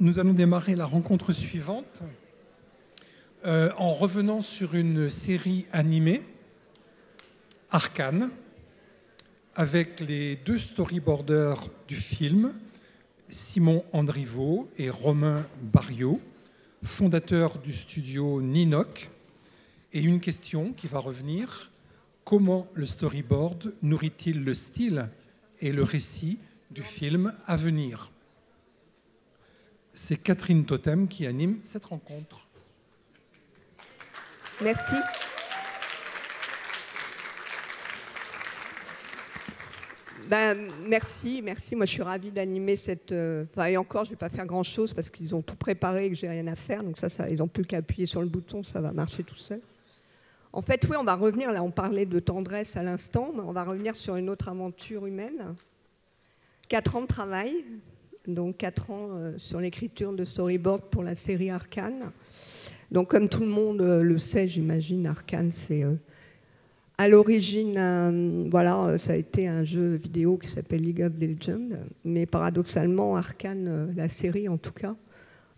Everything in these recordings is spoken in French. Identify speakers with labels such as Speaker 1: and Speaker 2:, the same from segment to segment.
Speaker 1: Nous allons démarrer la rencontre suivante en revenant sur une série animée, Arcane, avec les deux storyboarders du film, Simon Andriveau et Romain Barriot, fondateurs du studio Ninoc. Et une question qui va revenir, comment le storyboard nourrit-il le style et le récit du film à venir? C'est Catherine Totem qui anime cette rencontre.
Speaker 2: Merci. Merci. Moi, je suis ravie d'animer cette... et encore, je ne vais pas faire grand-chose parce qu'ils ont tout préparé et que je n'ai rien à faire. Donc ça, ils n'ont plus qu'à appuyer sur le bouton, ça va marcher tout seul. En fait, oui, on va revenir. Là, on parlait de tendresse à l'instant, mais on va revenir sur une autre aventure humaine. 4 ans de travail. Donc 4 ans sur l'écriture de storyboard pour la série Arcane. Donc comme tout le monde le sait, j'imagine, Arcane, c'est à l'origine, ça a été un jeu vidéo qui s'appelle League of Legends. Mais paradoxalement, Arcane, la série en tout cas,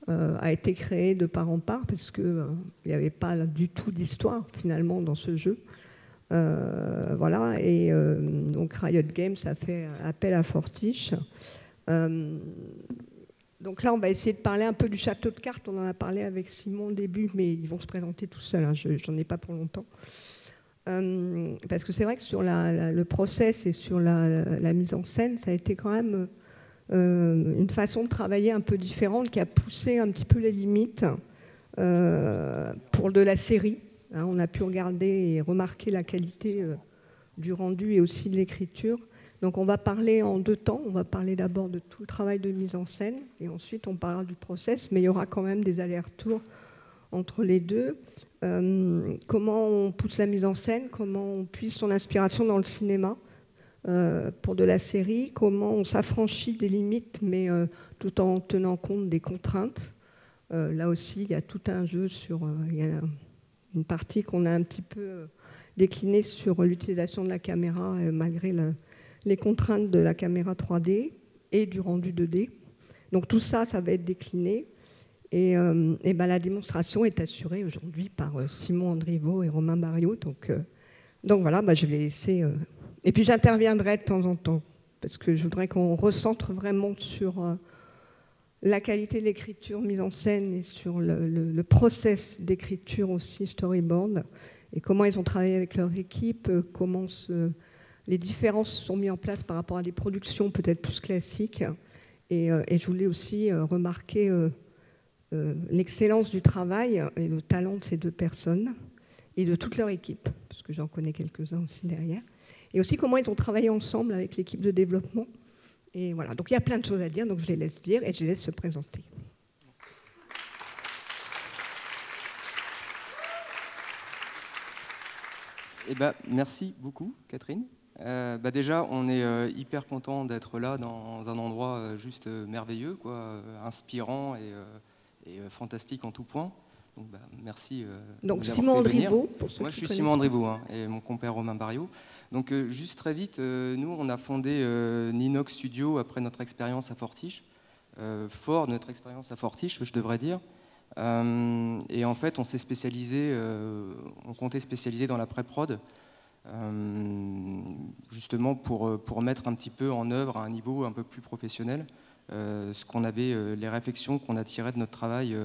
Speaker 2: a été créée de part en part parce qu'il n'y avait pas du tout d'histoire finalement dans ce jeu. Donc Riot Games a fait appel à Fortiche. Donc là, on va essayer de parler un peu du château de cartes. On en a parlé avec Simon au début, mais ils vont se présenter tout seuls. Hein. Je n'en ai pas pour longtemps. Parce que c'est vrai que sur le process et sur la mise en scène, ça a été quand même une façon de travailler un peu différente qui a poussé un petit peu les limites pour de la série. Hein, on a pu regarder et remarquer la qualité du rendu et aussi de l'écriture. Donc on va parler en 2 temps. On va parler d'abord de tout le travail de mise en scène et ensuite on parlera du process, mais il y aura quand même des allers-retours entre les deux. Comment on pousse la mise en scène, comment on puise son inspiration dans le cinéma pour de la série, comment on s'affranchit des limites, mais tout en tenant compte des contraintes. Là aussi, il y a tout un jeu il y a une partie qu'on a un petit peu déclinée sur l'utilisation de la caméra malgré les contraintes de la caméra 3D et du rendu 2D. Donc tout ça, ça va être décliné. Et la démonstration est assurée aujourd'hui par Simon Andriveau et Romain Barriot. Donc voilà, je vais laisser... Et puis j'interviendrai de temps en temps, parce que je voudrais qu'on recentre vraiment sur la qualité de l'écriture mise en scène et sur le process d'écriture aussi, storyboard, et comment ils ont travaillé avec leur équipe, comment les différences sont mises en place par rapport à des productions peut-être plus classiques. Et je voulais aussi remarquer l'excellence du travail et le talent de ces 2 personnes et de toute leur équipe, parce que j'en connais quelques-uns aussi derrière. Et aussi comment ils ont travaillé ensemble avec l'équipe de développement. Et voilà, donc il y a plein de choses à dire, donc je les laisse dire et je les laisse se présenter.
Speaker 3: Merci beaucoup, Catherine. Déjà, on est hyper content d'être là dans un endroit juste merveilleux, inspirant et fantastique en tout point. Donc, merci.
Speaker 2: Donc Simon Andriveau,
Speaker 3: pour ceux qui connaissent. Moi, je suis Simon Andriveau et mon compère Romain Barriot. Donc, juste très vite, nous, on a fondé Ninoc Studio après notre expérience à Fortiche. Fort de notre expérience à Fortiche, je devrais dire. Et en fait, on s'est spécialisé, on comptait spécialiser dans la pré-prod. Justement pour mettre un petit peu en œuvre à un niveau un peu plus professionnel les réflexions qu'on a tirées de notre travail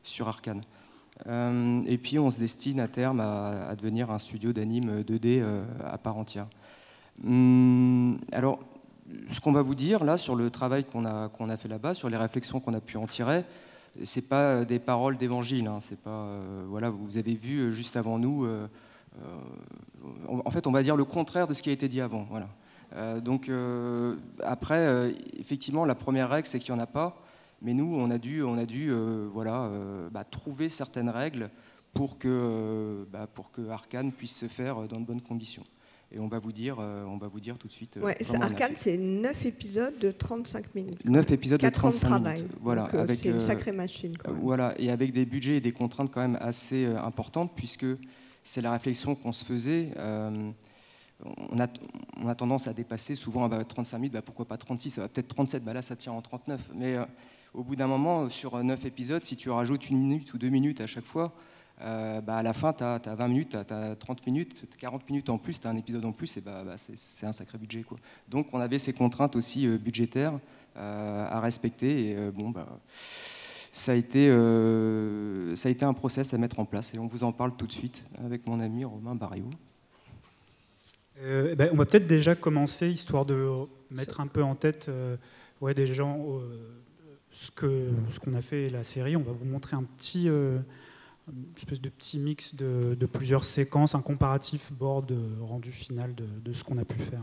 Speaker 3: sur Arcane. Et puis on se destine à terme à devenir un studio d'anime 2D à part entière. Alors, ce qu'on va vous dire là sur le travail qu'on a fait là-bas, sur les réflexions qu'on a pu en tirer, c'est pas des paroles d'évangile, hein, c'est pas vous avez vu juste avant nous. En fait, on va dire le contraire de ce qui a été dit avant. Voilà. Après, effectivement, la première règle, c'est qu'il n'y en a pas. Mais nous, on a dû trouver certaines règles pour que Arcane puisse se faire dans de bonnes conditions. Et on va vous dire tout de suite.
Speaker 2: Arcane, c'est 9 épisodes de 35 minutes.
Speaker 3: 9 épisodes de 35 minutes.
Speaker 2: Travail.
Speaker 3: Voilà,
Speaker 2: c'est une sacrée machine. Quand même.
Speaker 3: Voilà, et avec des budgets et des contraintes quand même assez importantes, puisque c'est la réflexion qu'on se faisait. On a tendance à dépasser souvent 35 minutes, pourquoi pas 36, ça va peut-être 37, là ça tient en 39. Mais au bout d'un moment, sur 9 épisodes, si tu rajoutes 1 minute ou 2 minutes à chaque fois, à la fin, tu as 20 minutes, tu as 30 minutes, 40 minutes en plus, tu as un épisode en plus, et c'est un sacré budget, quoi. Donc on avait ces contraintes aussi budgétaires à respecter. Et ça a été un process à mettre en place. Et on vous en parle tout de suite avec mon ami Romain Barriot.
Speaker 4: On va peut-être déjà commencer, histoire de mettre un peu en tête des gens ce qu'on a fait la série. On va vous montrer une espèce de petit mix de plusieurs séquences, un comparatif board rendu final de ce qu'on a pu faire.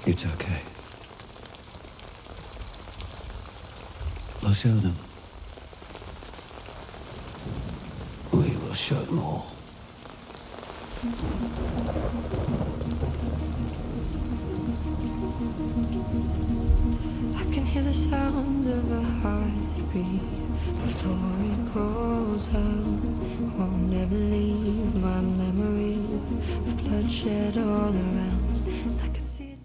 Speaker 5: It's okay. I'll show them. We will show them all.
Speaker 6: I can hear the sound of a heartbeat before it goes out. Won't never leave my memory of bloodshed all around. I can see it.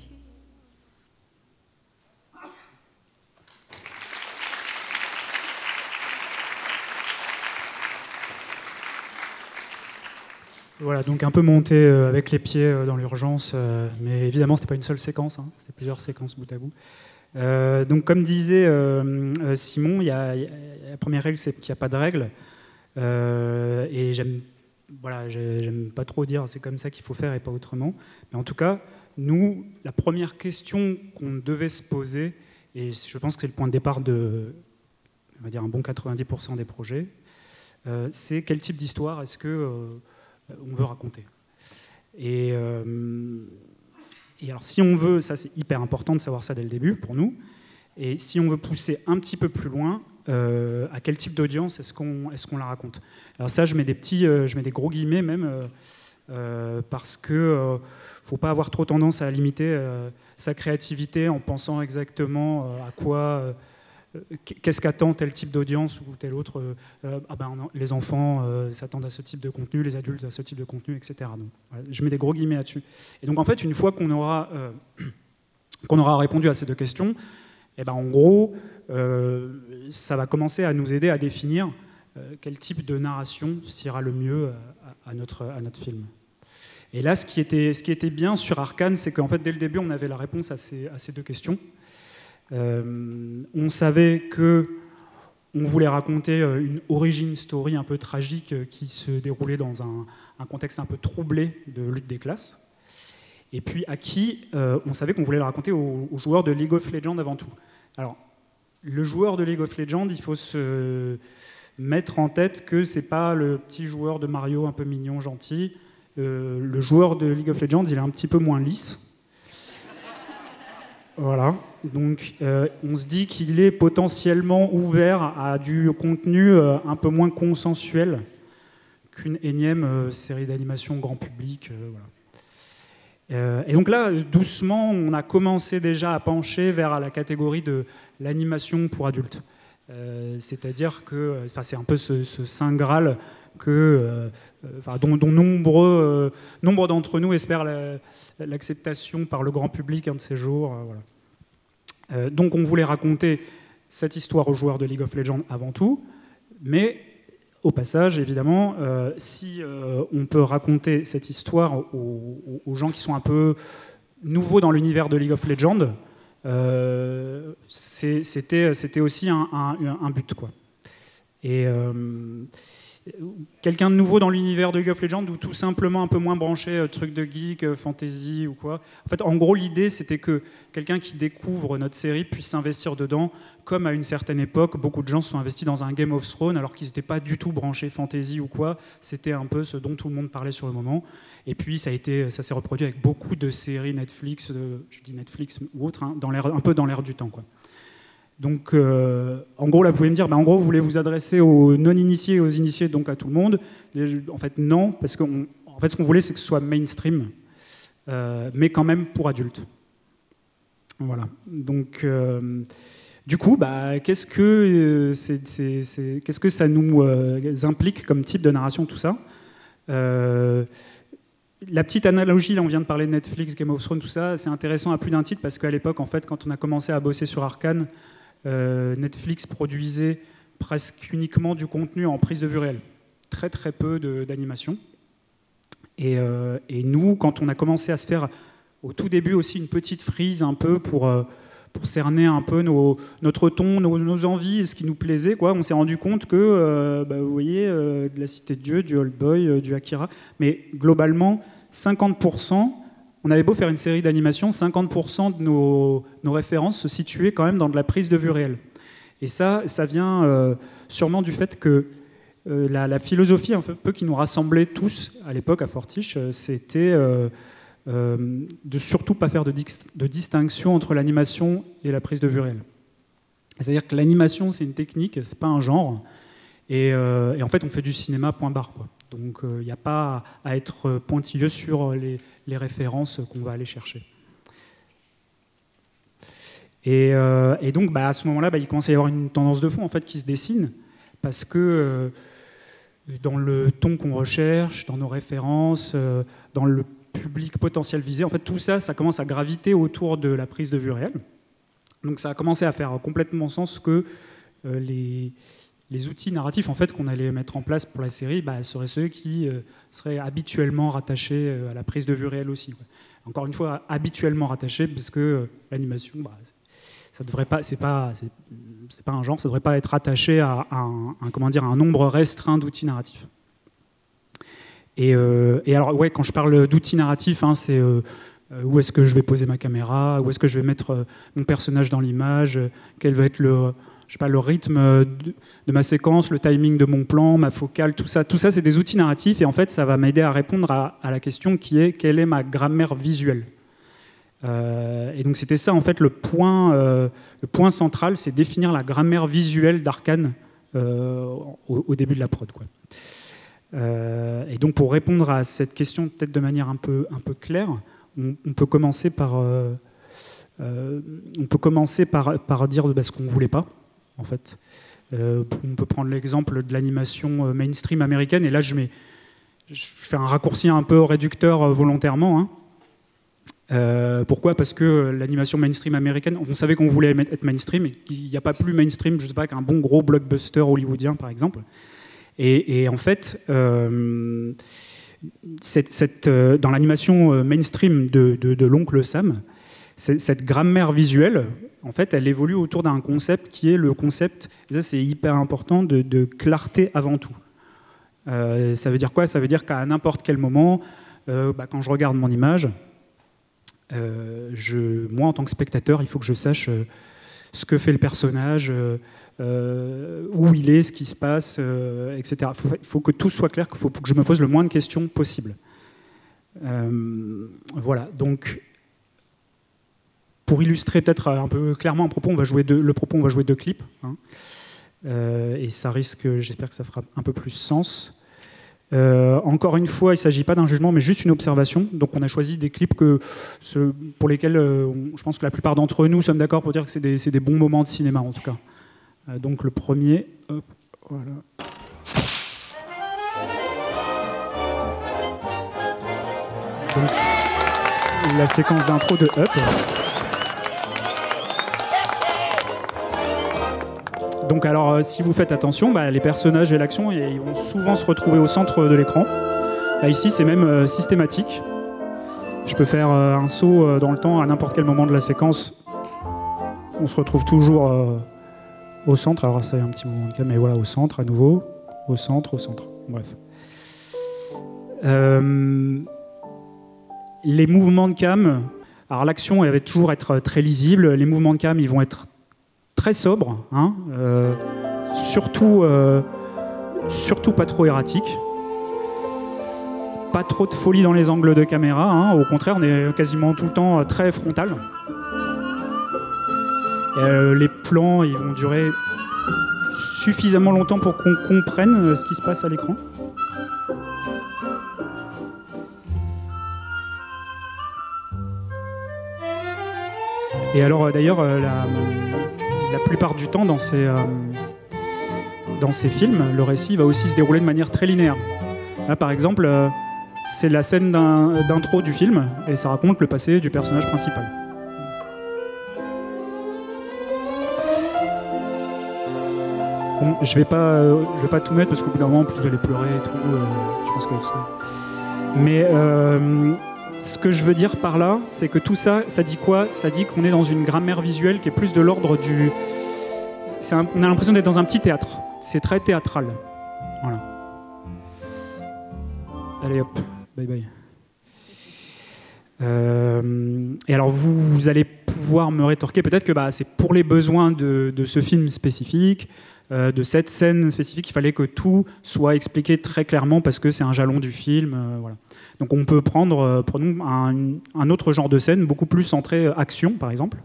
Speaker 4: Voilà, donc un peu monté avec les pieds dans l'urgence, mais évidemment, ce n'était pas une seule séquence, hein, c'était plusieurs séquences bout à bout. Donc, comme disait Simon, la première règle, c'est qu'il n'y a pas de règle. Et j'aime pas trop dire c'est comme ça qu'il faut faire et pas autrement. Mais en tout cas, nous, la première question qu'on devait se poser, et je pense que c'est le point de départ de, on va dire, un bon 90% des projets, c'est quel type d'histoire est-ce que on veut raconter. Et alors, si on veut, ça c'est hyper important de savoir ça dès le début pour nous, et si on veut pousser un petit peu plus loin, à quel type d'audience est-ce qu'on la raconte. Alors ça, je mets des gros guillemets même, parce que faut pas avoir trop tendance à limiter sa créativité en pensant exactement à quoi... Qu'est-ce qu'attend tel type d'audience ou tel autre les enfants s'attendent à ce type de contenu, les adultes à ce type de contenu, etc. Donc, voilà, je mets des gros guillemets là-dessus. Et donc en fait, une fois qu'on aura répondu à ces deux questions, en gros, ça va commencer à nous aider à définir quel type de narration sera le mieux à notre film. Et là, ce qui était bien sur Arcane, c'est qu'en fait, dès le début, on avait la réponse à ces deux questions. On savait qu'on voulait raconter une origin story un peu tragique qui se déroulait dans un contexte un peu troublé de lutte des classes. Et puis à qui on savait qu'on voulait le raconter aux joueurs de League of Legends avant tout. Alors, le joueur de League of Legends, il faut se mettre en tête que c'est pas le petit joueur de Mario un peu mignon, gentil. Le joueur de League of Legends, il est un petit peu moins lisse. Voilà. Donc, on se dit qu'il est potentiellement ouvert à du contenu un peu moins consensuel qu'une énième série d'animation grand public. Voilà. Et donc là, doucement, on a commencé déjà à pencher vers la catégorie de l'animation pour adultes. C'est-à-dire que c'est un peu ce saint graal dont nombre d'entre nous espèrent l'acceptation par le grand public un de ces jours. Voilà. Donc on voulait raconter cette histoire aux joueurs de League of Legends avant tout, mais au passage, évidemment, si on peut raconter cette histoire aux gens qui sont un peu nouveaux dans l'univers de League of Legends, c'était aussi un but, quoi. Et quelqu'un de nouveau dans l'univers de League of Legends ou tout simplement un peu moins branché truc de geek, fantasy ou quoi. En fait, en gros, l'idée, c'était que quelqu'un qui découvre notre série puisse s'investir dedans, comme à une certaine époque, beaucoup de gens se sont investis dans un Game of Thrones alors qu'ils n'étaient pas du tout branchés fantasy ou quoi. C'était un peu ce dont tout le monde parlait sur le moment. Et puis, ça s'est reproduit avec beaucoup de séries Netflix, je dis Netflix ou autres, hein, un peu dans l'air du temps, quoi. Donc, en gros, là, vous pouvez me dire, en gros, vous voulez vous adresser aux non-initiés et aux initiés, donc à tout le monde. En fait, non, parce qu'en fait, ce qu'on voulait, c'est que ce soit mainstream, mais quand même pour adultes. Voilà. Donc, du coup, qu'est-ce que ça nous implique comme type de narration, tout ça ? La petite analogie, là, on vient de parler de Netflix, Game of Thrones, tout ça, c'est intéressant à plus d'un titre, parce qu'à l'époque, en fait, quand on a commencé à bosser sur Arcane, Netflix produisait presque uniquement du contenu en prise de vue réelle. Très très peu d'animation. Et nous, quand on a commencé à se faire au tout début aussi une petite frise un peu pour cerner un peu notre ton, nos envies, ce qui nous plaisait, quoi, on s'est rendu compte que, vous voyez, de la Cité de Dieu, du Old Boy, du Akira, mais globalement, 50%, on avait beau faire une série d'animations, 50% de nos références se situaient quand même dans de la prise de vue réelle. Et ça vient sûrement du fait que la philosophie un peu qui nous rassemblait tous à l'époque à Fortiche, c'était de surtout pas faire de distinction entre l'animation et la prise de vue réelle. C'est-à-dire que l'animation, c'est une technique, c'est pas un genre, et en fait, on fait du cinéma, point barre, quoi. Donc, il n'y a pas à être pointilleux sur les références qu'on va aller chercher. Et donc, à ce moment-là, il commence à y avoir une tendance de fond en fait, qui se dessine, parce que dans le ton qu'on recherche, dans nos références, dans le public potentiel visé, en fait, tout ça, ça commence à graviter autour de la prise de vue réelle. Donc, ça a commencé à faire complètement sens que les outils narratifs en fait, qu'on allait mettre en place pour la série seraient ceux qui seraient habituellement rattachés à la prise de vue réelle aussi, quoi. Encore une fois, habituellement rattachés, parce que l'animation, ça devrait pas, c'est pas un genre, ça devrait pas être rattaché à un nombre restreint d'outils narratifs. Et alors, ouais, quand je parle d'outils narratifs, hein, c'est où est-ce que je vais poser ma caméra, où est-ce que je vais mettre mon personnage dans l'image, quel va être le rythme de ma séquence, le timing de mon plan, ma focale, tout ça c'est des outils narratifs et en fait ça va m'aider à répondre à la question qui est quelle est ma grammaire visuelle. Et donc c'était ça en fait le point central, c'est définir la grammaire visuelle d'Arcane au début de la prod, quoi. Et donc pour répondre à cette question peut-être de manière un peu claire, on peut commencer par dire ce qu'on ne voulait pas. En fait, on peut prendre l'exemple de l'animation mainstream américaine, et là je fais un raccourci un peu réducteur volontairement. Hein. Pourquoi ? Parce que l'animation mainstream américaine, on savait qu'on voulait être mainstream, et qu'il n'y a pas plus mainstream, je sais pas, qu'un bon gros blockbuster hollywoodien, par exemple. Et en fait, dans l'animation mainstream de l'oncle Sam, cette grammaire visuelle, en fait, elle évolue autour d'un concept qui est le concept, et ça c'est hyper important, de clarté avant tout. Ça veut dire quoi ? Ça veut dire qu'à n'importe quel moment, quand je regarde mon image, moi en tant que spectateur, il faut que je sache ce que fait le personnage, où il est, ce qui se passe, etc. Il faut que tout soit clair, qu'il faut que je me pose le moins de questions possible. Voilà, donc pour illustrer peut-être un peu clairement le propos, on va jouer deux clips, hein. Et ça risque, j'espère que ça fera un peu plus sens. Encore une fois, il ne s'agit pas d'un jugement, mais juste une observation. Donc on a choisi des clips pour lesquels je pense que la plupart d'entre nous sommes d'accord pour dire que c'est des bons moments de cinéma, en tout cas. Donc le premier, hop, voilà. Donc, la séquence d'intro de Up. Donc alors, si vous faites attention, les personnages et l'action, ils vont souvent se retrouver au centre de l'écran. Là, ici, c'est même systématique. Je peux faire un saut dans le temps à n'importe quel moment de la séquence. On se retrouve toujours au centre. Alors ça, il y a un petit moment de calme, mais voilà, au centre à nouveau. Au centre. Bref. Les mouvements de cam, alors l'action, elle va toujours être très lisible. Les mouvements de cam, ils vont être très sobre, hein, surtout pas trop erratique, pas trop de folie dans les angles de caméra, hein, au contraire on est quasiment tout le temps très frontal. Les plans ils vont durer suffisamment longtemps pour qu'on comprenne ce qui se passe à l'écran. Et alors d'ailleurs la plupart du temps, dans ces films, le récit va aussi se dérouler de manière très linéaire. Là, par exemple, c'est la scène d'intro du film, et ça raconte le passé du personnage principal. Bon, je vais pas tout mettre, parce qu'au bout d'un moment, en plus, vous allez pleurer et tout. Je pense que c'est... Mais ce que je veux dire par là, c'est que tout ça, ça dit quoi? Ça dit qu'on est dans une grammaire visuelle qui est plus de l'ordre du... on a l'impression d'être dans un petit théâtre. C'est très théâtral. Voilà. Allez hop, bye bye. Et alors vous allez pouvoir me rétorquer peut-être que c'est pour les besoins de ce film spécifique, de cette scène spécifique, il fallait que tout soit expliqué très clairement parce que c'est un jalon du film. Voilà. Donc on peut prenons un autre genre de scène, beaucoup plus centré action par exemple.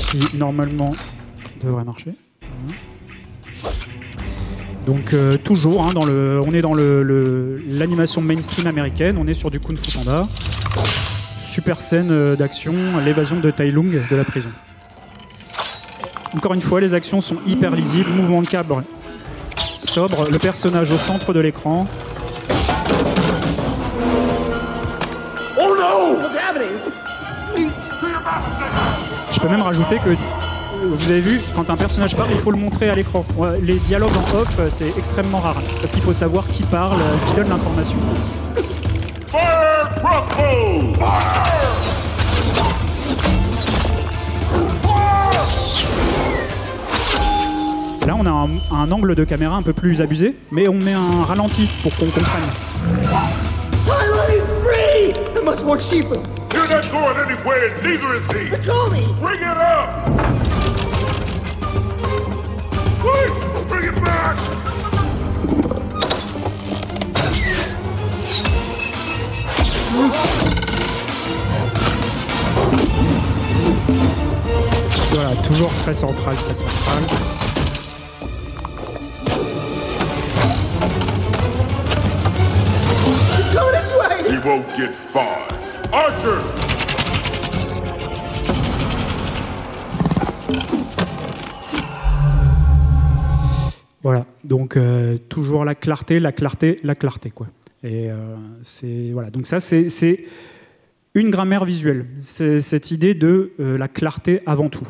Speaker 4: Qui normalement devrait marcher. Donc toujours, hein, on est dans l'animation mainstream américaine, on est sur du Kung Fu Panda. Super scène d'action, l'évasion de Tai Lung de la prison. Encore une fois, les actions sont hyper lisibles, mouvement de cabre sobre, le personnage au centre de l'écran.
Speaker 7: Oh no! What's happening?
Speaker 4: Je peux même rajouter que vous avez vu, quand un personnage parle, il faut le montrer à l'écran. Les dialogues en off, c'est extrêmement rare, parce qu'il faut savoir qui parle, qui donne l'information.
Speaker 7: Fire crossbow!
Speaker 4: Là, on a un angle de caméra un peu plus abusé, mais on met un ralenti pour qu'on comprenne.
Speaker 7: Tyler is free! I must watch Shifu!
Speaker 8: You're not going anywhere, neither is he!
Speaker 7: Call me!
Speaker 8: Bring it up! Quick! Bring it back!
Speaker 4: Voilà, toujours très central, très central.
Speaker 7: Go this way!
Speaker 8: He won't get far. Archers!
Speaker 4: Voilà, donc toujours la clarté, quoi. Et c'est voilà, donc ça c'est une grammaire visuelle. C'est cette idée de la clarté avant tout.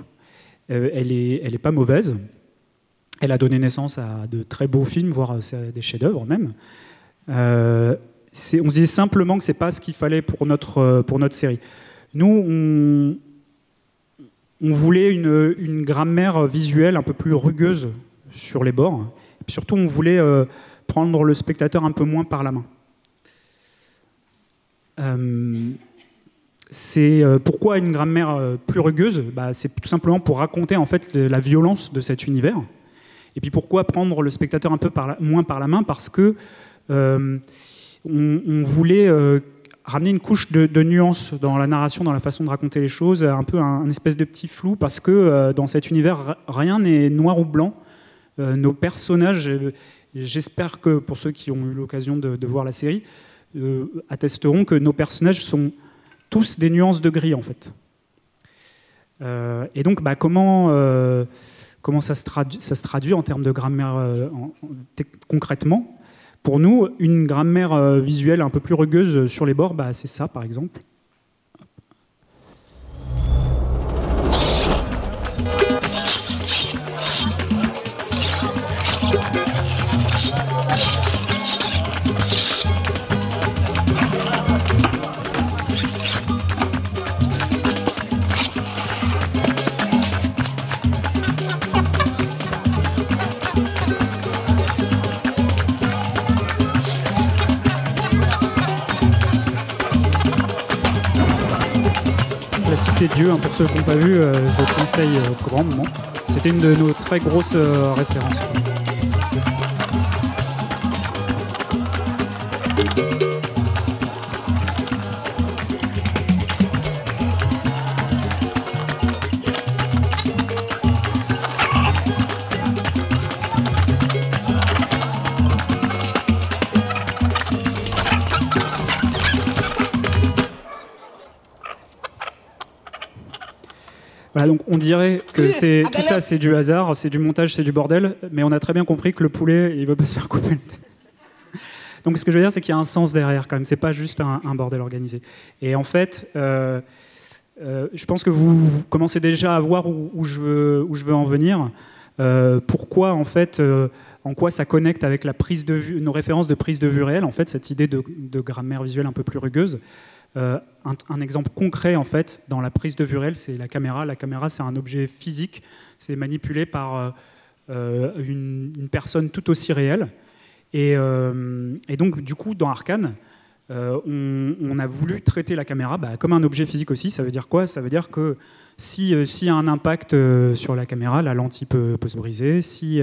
Speaker 4: Elle est pas mauvaise. Elle a donné naissance à de très beaux films, voire des chefs-d'œuvre même. On se dit simplement que c'est pas ce qu'il fallait pour notre série. Nous, on voulait une grammaire visuelle un peu plus rugueuse sur les bords. Et puis surtout, on voulait prendre le spectateur un peu moins par la main. c'est pourquoi une grammaire plus rugueuse? C'est tout simplement pour raconter en fait la violence de cet univers. Et puis pourquoi prendre le spectateur un peu moins par la main? Parce que on voulait ramener une couche de nuance dans la narration, dans la façon de raconter les choses, un peu un espèce de petit flou, parce que dans cet univers, rien n'est noir ou blanc. Nos personnages, j'espère que pour ceux qui ont eu l'occasion de voir la série, attesteront que nos personnages sont tous des nuances de gris, en fait. Et donc, comment ça se traduit en termes de grammaire concrètement? Pour nous, une grammaire visuelle un peu plus rugueuse sur les bords, c'est ça, par exemple. La Cité de Dieu, pour ceux qui n'ont pas vu, je conseille grandement. C'était une de nos très grosses références. Voilà, donc on dirait que tout ça c'est du hasard, c'est du montage, c'est du bordel, mais on a très bien compris que le poulet, il veut pas se faire couper la tête. Donc ce que je veux dire, c'est qu'il y a un sens derrière quand même, c'est pas juste un bordel organisé. Et en fait, je pense que vous commencez déjà à voir où je veux en venir. Pourquoi en fait, en quoi ça connecte avec la prise de vue, nos références de prise de vue réelle, en fait, cette idée de grammaire visuelle un peu plus rugueuse. Un exemple concret en fait dans la prise de vue réelle, c'est la caméra. La caméra, c'est un objet physique, c'est manipulé par une personne tout aussi réelle. Et donc du coup, dans Arcane, on a voulu traiter la caméra comme un objet physique aussi. Ça veut dire quoi? Ça veut dire que s'il y a un impact sur la caméra, la lentille peut se briser. Si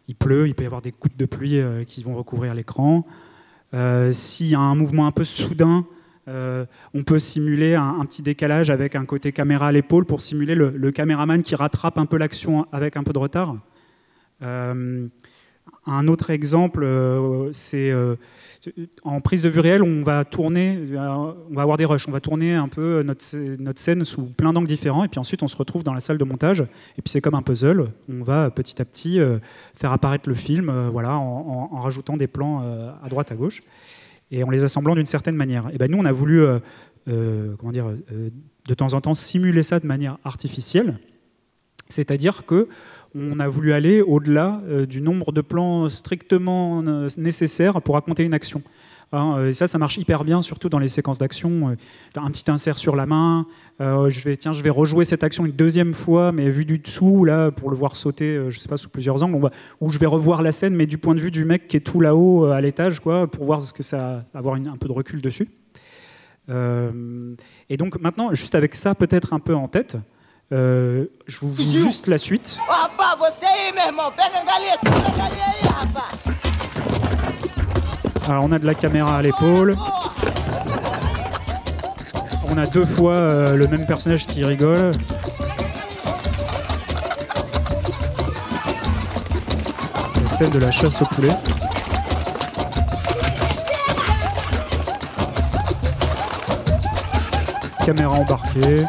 Speaker 4: il pleut, il peut y avoir des gouttes de pluie qui vont recouvrir l'écran. S'il y a un mouvement un peu soudain, on peut simuler un petit décalage avec un côté caméra à l'épaule pour simuler le caméraman qui rattrape un peu l'action avec un peu de retard. Un autre exemple, c'est en prise de vue réelle, on va avoir des rushs, on va tourner un peu notre scène sous plein d'angles différents, et puis ensuite on se retrouve dans la salle de montage, et puis c'est comme un puzzle, on va petit à petit faire apparaître le film en rajoutant des plans à droite à gauche, et en les assemblant d'une certaine manière. Et nous, on a voulu, de temps en temps, simuler ça de manière artificielle, c'est-à-dire qu'on a voulu aller au-delà du nombre de plans strictement nécessaires pour raconter une action. Et ça marche hyper bien, surtout dans les séquences d'action. Un petit insert sur la main, je vais rejouer cette action une deuxième fois, mais vu du dessous, là, pour le voir sauter, je sais pas, sous plusieurs angles, ou je vais revoir la scène, mais du point de vue du mec qui est tout là-haut à l'étage, pour voir ce que ça, avoir un peu de recul dessus. Et donc maintenant, juste avec ça peut-être un peu en tête, je vous joue juste la suite. Alors on a de la caméra à l'épaule. On a deux fois le même personnage qui rigole. La scène de la chasse au poulet. Caméra embarquée.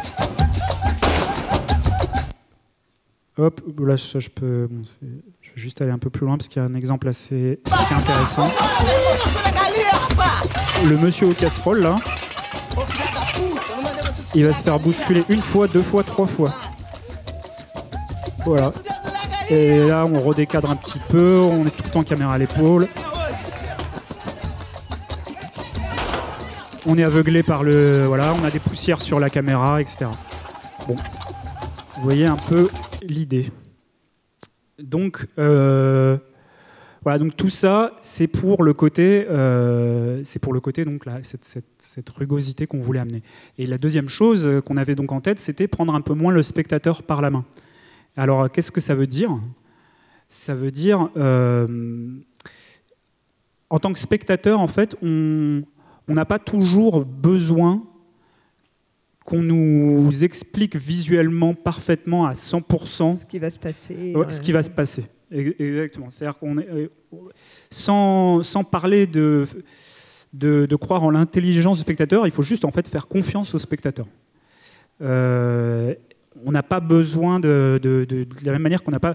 Speaker 4: Hop, là je peux. Je vais juste aller un peu plus loin parce qu'il y a un exemple assez intéressant. Le monsieur aux casseroles là, il va se faire bousculer une fois, deux fois, trois fois. Voilà. Et là on redécadre un petit peu, on est tout le temps caméra à l'épaule. On est aveuglé par on a des poussières sur la caméra, etc. Bon, vous voyez un peu l'idée. Donc, Voilà, donc tout ça, c'est pour le côté, donc là, cette rugosité qu'on voulait amener. Et la deuxième chose qu'on avait donc en tête, c'était prendre un peu moins le spectateur par la main. Alors, qu'est-ce que ça veut dire ? Ça veut dire, en tant que spectateur, en fait, on n'a pas toujours besoin qu'on nous explique visuellement, parfaitement, à 100%,
Speaker 2: ce qui va se passer.
Speaker 4: Ce qui va se passer. Exactement. C'est-à-dire qu'on est, sans parler de croire en l'intelligence du spectateur, il faut juste en fait faire confiance au spectateur. On n'a pas besoin de la même manière qu'on n'a pas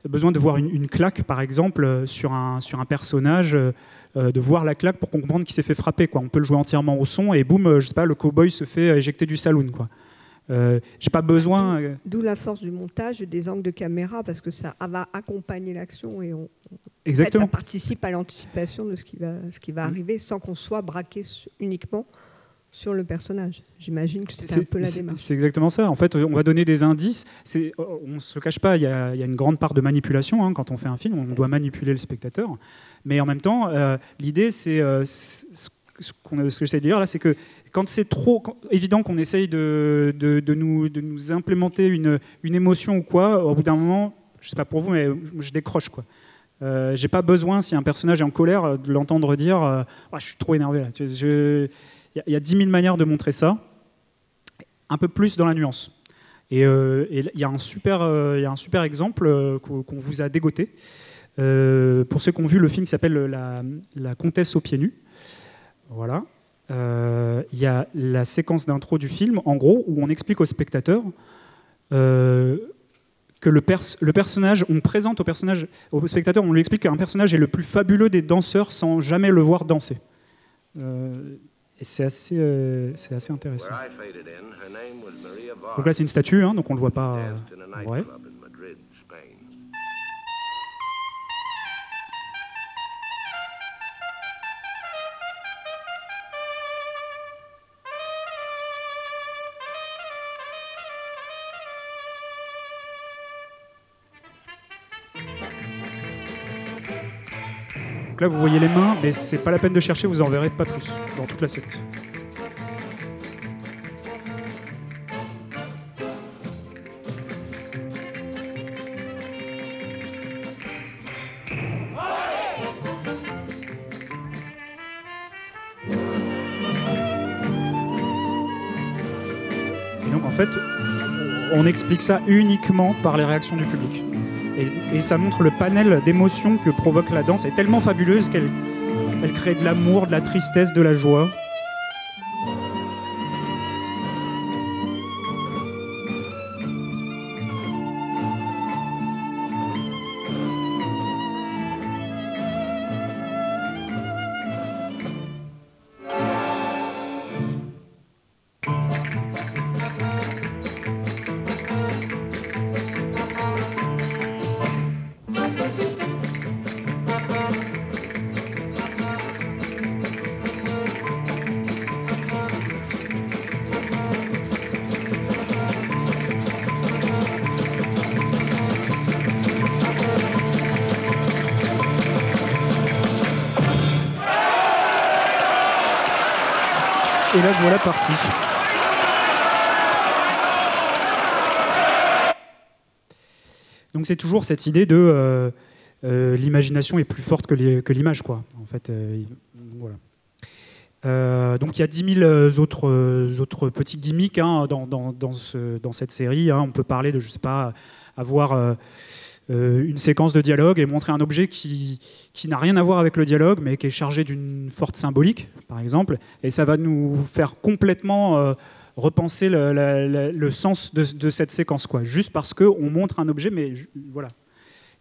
Speaker 4: besoin de voir une claque, par exemple, sur un personnage, de voir la claque pour comprendre qu'il s'est fait frapper, quoi. On peut le jouer entièrement au son et boum, je sais pas, le cow-boy se fait éjecter du saloon, quoi. J'ai pas besoin.
Speaker 2: D'où la force du montage et des angles de caméra, parce que ça va accompagner l'action et
Speaker 4: Exactement.
Speaker 2: En fait, ça participe à l'anticipation de ce qui va arriver sans qu'on soit braqué uniquement sur le personnage. J'imagine que c'est un peu la démarche.
Speaker 4: C'est exactement ça. En fait, on va donner des indices. On ne se le cache pas, il y a une grande part de manipulation hein, quand on fait un film. On doit manipuler le spectateur. Mais en même temps, l'idée, c'est ce que j'essaie de dire là, c'est que quand c'est trop évident qu'on essaye de nous implémenter une émotion ou quoi, au bout d'un moment, je sais pas pour vous, mais je décroche, quoi. J'ai pas besoin, si un personnage est en colère, de l'entendre dire je suis trop énervé là. Il y a 10 000 manières de montrer ça, un peu plus dans la nuance. Et il y a un super exemple qu'on vous a dégoté. Pour ceux qui ont vu le film qui s'appelle La Comtesse aux pieds nus. Voilà. Il y a la séquence d'intro du film, en gros, où on explique au spectateur que le personnage, on présente au spectateur, on lui explique qu'un personnage est le plus fabuleux des danseurs sans jamais le voir danser. Et c'est assez intéressant. Donc là, c'est une statue, hein, donc on ne le voit pas en vrai. Là, vous voyez les mains, mais c'est pas la peine de chercher, vous en verrez pas plus dans toute la séquence. Et donc, en fait, on explique ça uniquement par les réactions du public. Et ça montre le panel d'émotions que provoque la danse. Elle est tellement fabuleuse qu'elle crée de l'amour, de la tristesse, de la joie. Et là, voilà parti. Donc c'est toujours cette idée de l'imagination est plus forte que l'image, quoi. En fait, voilà. Donc il y a 10 000 autres petits gimmicks hein, dans cette série. Hein. On peut parler de, je sais pas, avoir une séquence de dialogue et montrer un objet qui n'a rien à voir avec le dialogue, mais qui est chargé d'une forte symbolique, par exemple. Et ça va nous faire complètement repenser le sens de cette séquence, quoi. Juste parce qu'on montre un objet, mais voilà.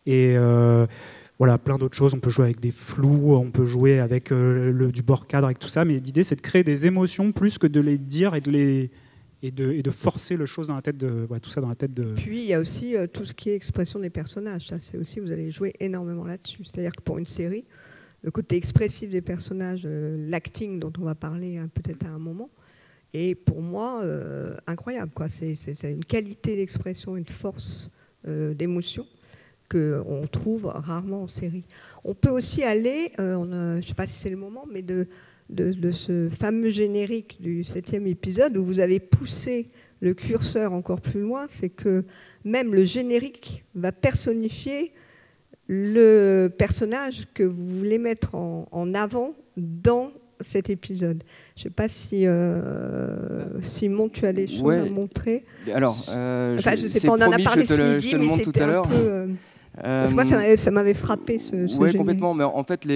Speaker 4: Et voilà, plein d'autres choses. On peut jouer avec des flous, on peut jouer avec du bord cadre, avec tout ça. Mais l'idée, c'est de créer des émotions plus que de les dire et de forcer le chose dans la tête tout ça dans la tête de.
Speaker 2: Puis il y a aussi tout ce qui est expression des personnages. Ça, c'est aussi, vous allez jouer énormément là-dessus. C'est-à-dire que pour une série, le côté expressif des personnages, l'acting dont on va parler peut-être à un moment, est pour moi incroyable, quoi. C'est une qualité d'expression et de force d'émotion qu'on trouve rarement en série. On peut aussi aller, je ne sais pas si c'est le moment, mais de ce fameux générique du 7e épisode où vous avez poussé le curseur encore plus loin, c'est que même le générique va personnifier le personnage que vous voulez mettre en avant dans cet épisode. Je ne sais pas si Simon, tu as des choses à montrer.
Speaker 3: Alors,
Speaker 2: enfin, je ne sais pas, on en a parlé ce midi, mais c'était un peu... parce que moi, ça m'avait frappé ce
Speaker 3: Oui, complètement. Mais en fait,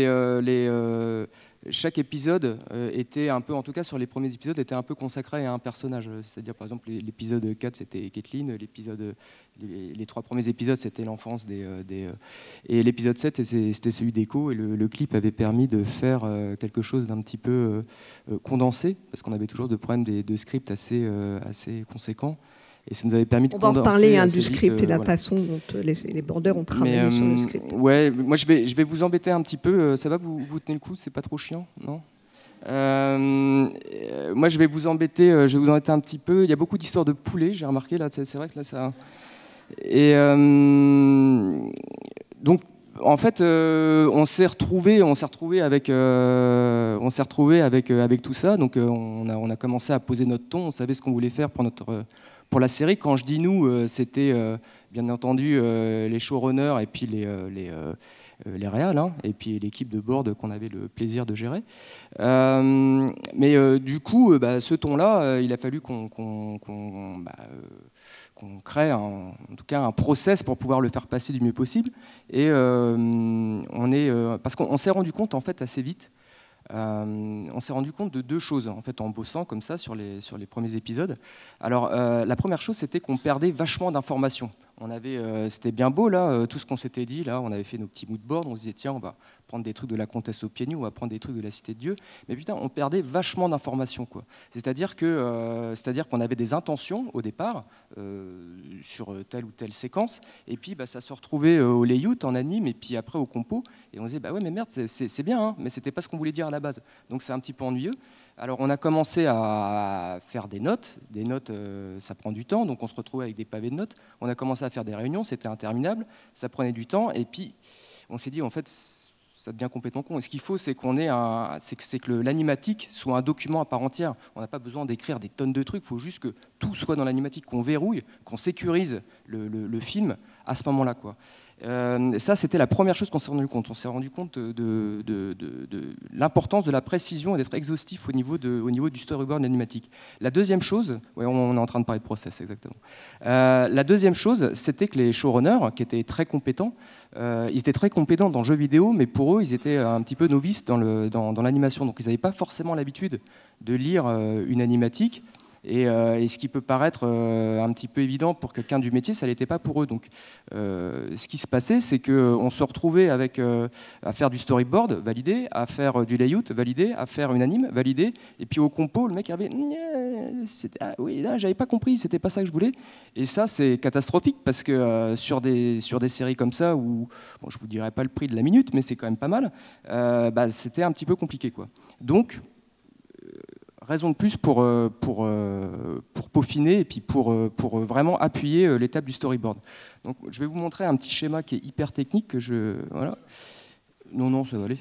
Speaker 3: chaque épisode était un peu, en tout cas sur les premiers épisodes, était un peu consacré à un personnage. C'est-à-dire, par exemple, l'épisode 4, c'était Caitlin. Les 3 premiers épisodes, c'était l'enfance et l'épisode 7, c'était celui d'Echo. Et le clip avait permis de faire quelque chose d'un petit peu condensé, parce qu'on avait toujours de problèmes de script assez conséquents. Et ça nous avait permis de condenser.
Speaker 2: On va en parler du script et de la façon dont les bordeurs ont travaillé sur le script.
Speaker 3: Ouais, moi je vais vous embêter un petit peu. Ça va, vous tenez le coup, c'est pas trop chiant, non? Moi je vais vous embêter un petit peu. Il y a beaucoup d'histoires de poulets, j'ai remarqué là. C'est vrai que là ça. Et donc en fait, on s'est retrouvé avec tout ça. Donc on a commencé à poser notre ton. On savait ce qu'on voulait faire pour la série. Quand je dis nous, c'était bien entendu les showrunners et puis les réals, hein, et puis l'équipe de board qu'on avait le plaisir de gérer. Mais du coup, ce ton-là, il a fallu qu'on crée en tout cas un process pour pouvoir le faire passer du mieux possible. Et parce qu'on s'est rendu compte en fait assez vite. On s'est rendu compte de 2 choses en fait en bossant comme ça sur les premiers épisodes. Alors la première chose, c'était qu'on perdait vachement d'informations. C'était bien beau là, tout ce qu'on s'était dit là, on avait fait nos petits mood boards, on se disait tiens, on va prendre des trucs de la comtesse aux pieds nus, on va prendre des trucs de la cité de Dieu, mais putain, on perdait vachement d'informations quoi. C'est-à-dire qu'on avait des intentions au départ sur telle ou telle séquence, et puis ça se retrouvait au layout, en anime, et puis après au compo, et on se disait bah ouais mais merde, c'est bien, hein, mais c'était pas ce qu'on voulait dire à la base, donc c'est un petit peu ennuyeux. Alors on a commencé à faire des notes, ça prend du temps, donc on se retrouvait avec des pavés de notes. On a commencé à faire des réunions, c'était interminable, ça prenait du temps, et puis on s'est dit en fait ça devient complètement con. Et ce qu'il faut, c'est que l'animatique soit un document à part entière. On n'a pas besoin d'écrire des tonnes de trucs, il faut juste que tout soit dans l'animatique, qu'on verrouille, qu'on sécurise le film à ce moment-là, quoi. Ça, c'était la première chose qu'on s'est rendu compte. On s'est rendu compte de l'importance de la précision et d'être exhaustif au niveau du storyboard animatique. La deuxième chose, ouais, on est en train de parler de process, exactement. La deuxième chose, c'était que les showrunners, qui étaient très compétents, ils étaient très compétents dans le jeu vidéo, mais pour eux, ils étaient un petit peu novices dans l'animation. Donc, ils n'avaient pas forcément l'habitude de lire une animatique. Et ce qui peut paraître un petit peu évident pour quelqu'un du métier, ça ne l'était pas pour eux. Donc, ce qui se passait, c'est qu'on se retrouvait à faire du storyboard, validé, à faire du layout, validé, à faire une anime, validé. Et puis au compo, le mec avait ah, oui, là, j'avais pas compris, c'était pas ça que je voulais. Et ça, c'est catastrophique parce que sur des séries comme ça, où bon, je vous dirai pas le prix de la minute, mais c'est quand même pas mal, c'était un petit peu compliqué, quoi. Donc, raison de plus pour peaufiner et puis pour vraiment appuyer l'étape du storyboard. Donc, je vais vous montrer un petit schéma qui est hyper technique que voilà. Non, ça va aller.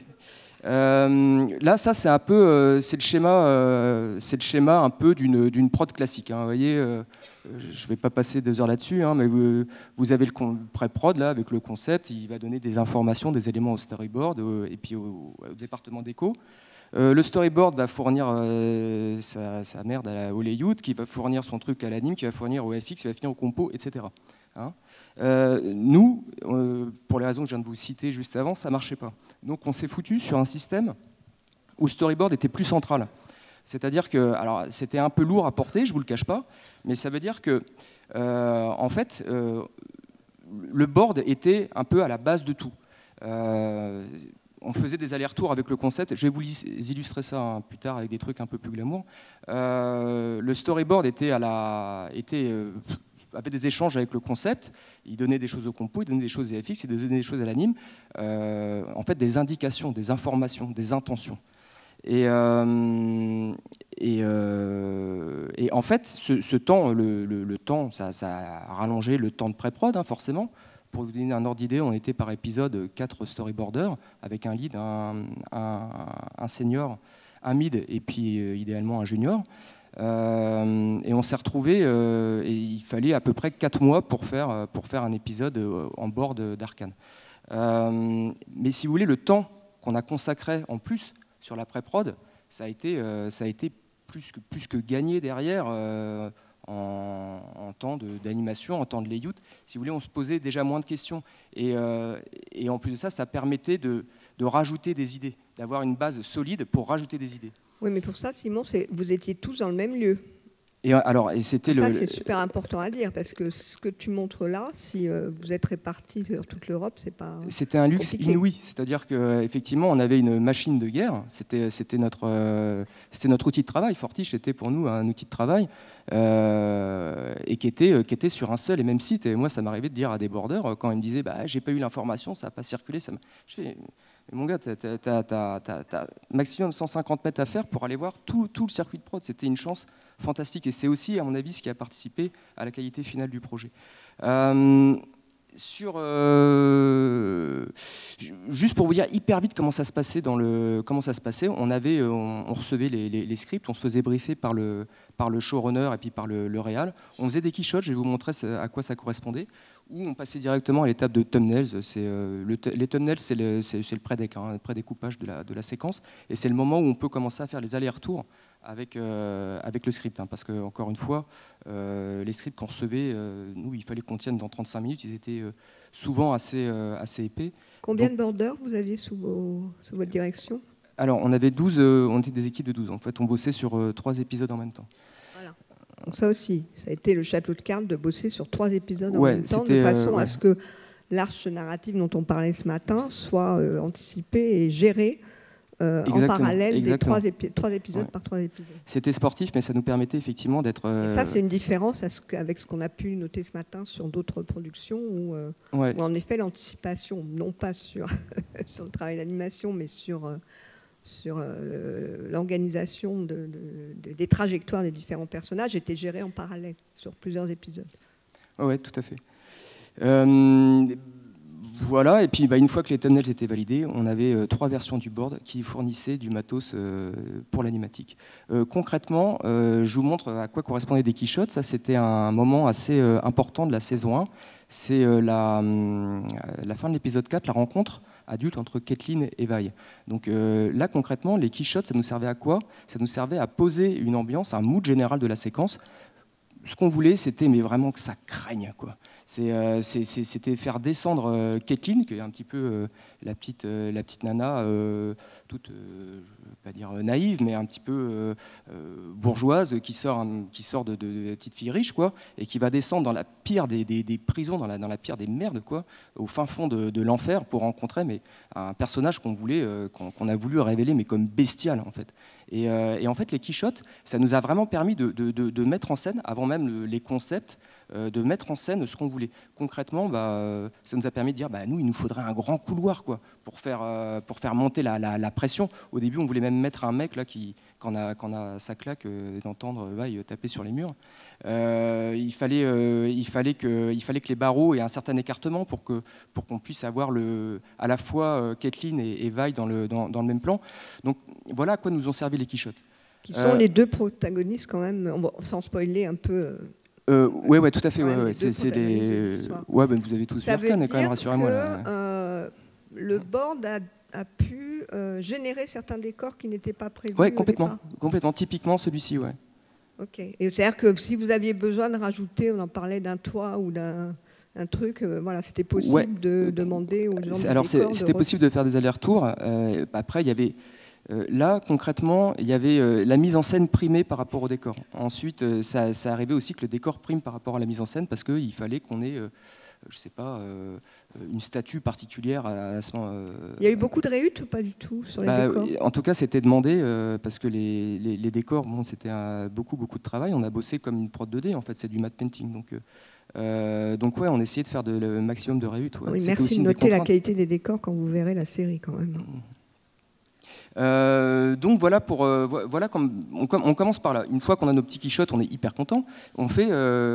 Speaker 3: Là, ça c'est un peu, c'est le schéma un peu d'une prod classique. Hein. Vous voyez, je ne vais pas passer 2 heures là-dessus, hein, mais vous avez le pré-prod là avec le concept. Il va donner des informations, des éléments au storyboard et puis au département déco. Le storyboard va fournir sa merde au layout, qui va fournir son truc à l'anime, qui va fournir au FX, qui va finir au compo, etc. Hein, nous, pour les raisons que je viens de vous citer juste avant, ça ne marchait pas. Donc on s'est foutu sur un système où le storyboard était plus central. C'est-à-dire que, alors c'était un peu lourd à porter, je ne vous le cache pas, mais ça veut dire que, en fait, le board était un peu à la base de tout. On faisait des allers-retours avec le concept. Je vais vous illustrer ça plus tard avec des trucs un peu plus glamour. Le storyboard avait des échanges avec le concept. Il donnait des choses au compo, il donnait des choses à FX, il donnait des choses à l'anime. En fait, des indications, des informations, des intentions. Et en fait, ce temps, le temps, ça a rallongé le temps de pré-prod, hein, forcément, pour vous donner un ordre d'idée, on était par épisode 4 storyboarders, avec un lead, un senior, un mid et puis idéalement un junior. Et on s'est retrouvés, et il fallait à peu près 4 mois pour faire un épisode en bord d'Arcane. Mais si vous voulez, le temps qu'on a consacré en plus sur la pré-prod, ça a été plus que gagné derrière en temps d'animation, en temps de layout. Si vous voulez, on se posait déjà moins de questions. Et en plus de ça, ça permettait de rajouter des idées, d'avoir une base solide pour rajouter des idées.
Speaker 2: Oui, mais pour ça, Simon, vous étiez tous dans le même lieu.
Speaker 3: Et c'était
Speaker 2: ça, c'est super important à dire, parce que ce que tu montres là, si vous êtes répartis sur toute l'Europe, c'est pas
Speaker 3: C'était un luxe
Speaker 2: compliqué.
Speaker 3: inouï, c'est-à-dire qu'effectivement, on avait une machine de guerre, c'était notre outil de travail. Fortiche était pour nous un outil de travail, et qui était sur un seul et même site. Et moi, ça m'arrivait de dire à des boarders, quand ils me disaient « j'ai pas eu l'information, ça n'a pas circulé », je fais « mon gars, t'as maximum 150 mètres à faire pour aller voir tout le circuit de prod ». C'était une chance fantastique, et c'est aussi, à mon avis, ce qui a participé à la qualité finale du projet. Juste pour vous dire hyper vite comment ça se passait, on recevait les scripts, on se faisait briefer par le showrunner et puis par le réal. On faisait des keyshots, je vais vous montrer à quoi ça correspondait, ou on passait directement à l'étape de thumbnails. Les thumbnails, c'est le pré-découpage de la séquence, et c'est le moment où on peut commencer à faire les allers-retours avec le script, parce que, encore une fois, les scripts qu'on recevait, nous, il fallait qu'on tienne dans 35 minutes, ils étaient souvent assez épais.
Speaker 2: Combien de boarders vous aviez sous votre direction?
Speaker 3: Alors, on avait 12, on était des équipes de 12. En fait, on bossait sur 3 épisodes en même temps.
Speaker 2: Voilà. Donc ça aussi, ça a été le château de cartes de bosser sur 3 épisodes en
Speaker 3: Ouais,
Speaker 2: même temps, de façon à ce que l'arche narrative dont on parlait ce matin soit anticipée et gérée en parallèle des 3 épisodes par 3 épisodes.
Speaker 3: C'était sportif, mais ça nous permettait effectivement d'être...
Speaker 2: Et ça, c'est une différence avec ce qu'on a pu noter ce matin sur d'autres productions, où en effet l'anticipation, non pas sur le travail d'animation, mais sur l'organisation des trajectoires des différents personnages, était gérée en parallèle sur plusieurs épisodes.
Speaker 3: Oui, tout à fait. Voilà, et puis une fois que les thumbnails étaient validés, on avait 3 versions du board qui fournissaient du matos pour l'animatique. Concrètement, je vous montre à quoi correspondaient des keyshots. Ça, c'était un moment assez important de la saison 1. C'est la fin de l'épisode 4, la rencontre adulte entre Caitlin et Vi. Donc là, concrètement, les keyshots, ça nous servait à quoi? Ça nous servait à poser une ambiance, un mood général de la séquence. Ce qu'on voulait, c'était vraiment que ça craigne, quoi. C'était faire descendre Caitlin, qui est un petit peu la petite nana, toute, je ne veux pas dire naïve, mais un petit peu bourgeoise, qui sort de petite fille riche, quoi, et qui va descendre dans la pire des prisons, dans la pire des merdes, quoi, au fin fond de l'enfer, pour rencontrer un personnage qu'on a voulu révéler, mais comme bestial, en fait. Et en fait, les keyshots, ça nous a vraiment permis de mettre en scène, avant même les concepts, de mettre en scène ce qu'on voulait. Concrètement, ça nous a permis de dire, nous, il nous faudrait un grand couloir, quoi, pour faire monter la pression. Au début, on voulait même mettre un mec là quand on a sa claque, d'entendre taper sur les murs. Il fallait que les barreaux aient un certain écartement pour qu'on puisse avoir à la fois Caitlin et Vi dans le même plan. Donc voilà à quoi nous ont servi les keyshots.
Speaker 2: Qui sont les 2 protagonistes quand même, sans spoiler un peu.
Speaker 3: Oui, tout à fait.
Speaker 2: C'est les...
Speaker 3: vous avez tous vu Arcane, quand même, rassurez-moi.
Speaker 2: Le board a pu générer certains décors qui n'étaient pas prévus.
Speaker 3: Oui, complètement. Typiquement celui-ci, ouais.
Speaker 2: Ok. Et c'est-à-dire que si vous aviez besoin de rajouter, on en parlait d'un toit ou d'un truc, c'était possible de demander aux gens.
Speaker 3: Alors c'était possible de faire des allers-retours. Après, il y avait là, concrètement, il y avait la mise en scène primée par rapport au décor. Ensuite, ça arrivait aussi que le décor prime par rapport à la mise en scène, parce qu'il fallait qu'on ait, je sais pas, une statue particulière à ce moment.
Speaker 2: Il y a eu beaucoup de réhutes ou pas du tout sur les décors?
Speaker 3: En tout cas, c'était demandé, parce que les décors, c'était beaucoup de travail. On a bossé comme une prod 2D, en fait, c'est du matte painting. Donc on essayait de faire le maximum de réhutes. Ouais.
Speaker 2: Oui, merci de noter la qualité des décors quand vous verrez la série, quand même.
Speaker 3: Donc voilà, voilà comme on commence par là. Une fois qu'on a nos petits quichottes, on est hyper content. On fait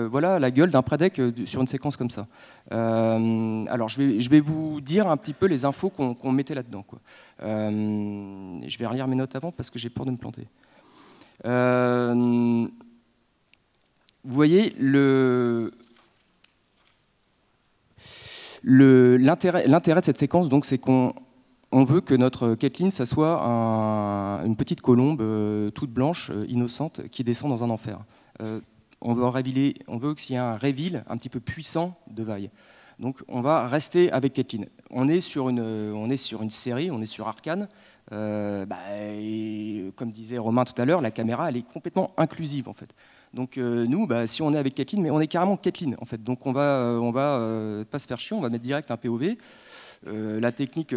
Speaker 3: voilà, la gueule d'un pré-deck sur une séquence comme ça. Alors je vais vous dire un petit peu les infos qu'on mettait là-dedans, quoi. Je vais relire mes notes avant parce que j'ai peur de me planter. Vous voyez, l'intérêt de cette séquence, donc, c'est qu'on veut que notre Caitlyn, ça soit une petite colombe toute blanche, innocente, qui descend dans un enfer. On veut qu'il y ait un reveal un petit peu puissant de Vi. Donc on va rester avec Caitlyn. On est sur une série, on est sur Arcane. Et comme disait Romain tout à l'heure, la caméra, elle est complètement inclusive en fait. Donc nous, si on est avec Caitlyn, mais on est carrément Caitlyn en fait. Donc on va pas se faire chier, on va mettre direct un POV. La technique